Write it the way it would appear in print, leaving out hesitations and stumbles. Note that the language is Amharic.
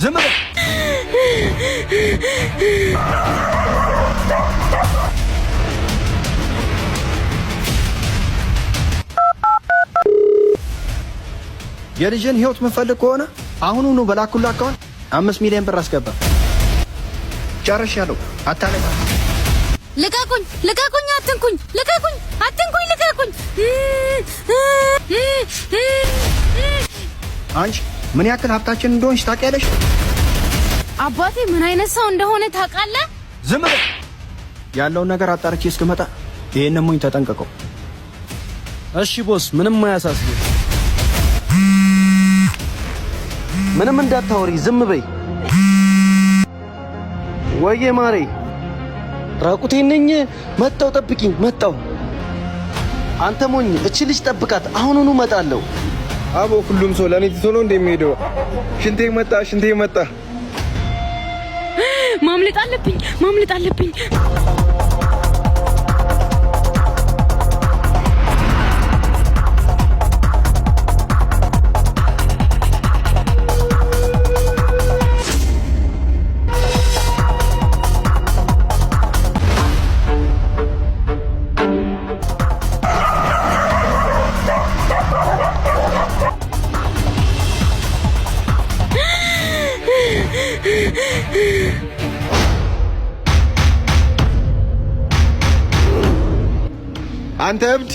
ዝም በል። የልጅን ህይወት የምፈልግ ከሆነ አሁኑኑ በላኩላ አካውንት 5 ሚሊዮን ብር አስገባ። ጨርሻለሁ። አታለቃ። ልቀቁኝ! ልቀቁኝ! አትንኩኝ! ልቀቁኝ! አትንኩኝ! ልቀቁኝ! አንቺ ምን ያክል ሀብታችን እንደሆንሽ ታውቂያለሽ? አባቴ ምን አይነት ሰው እንደሆነ ታውቃለህ? ዝም በል። ያለውን ነገር አጣርቼ እስክመጣ ይሄንን ሙኝ ተጠንቀቀው። እሺ ቦስ፣ ምንም አያሳስብ። ምንም እንዳታወሪ፣ ዝም በይ። ወዬ ማሬ፣ ራቁቴን ነኝ። መጣው፣ ጠብቂኝ፣ መጣው። አንተ ሞኝ፣ እቺ ልጅ ጠብቃት፣ አሁኑኑ እመጣለሁ። አቦ ሁሉም ሰው ለኔ ትቶ ነው እንደሚሄደው። ሽንቴ መጣ፣ ሽንቴ መጣ። ማምለጥ አለብኝ፣ ማምለጥ አለብኝ። አንተ እብድ!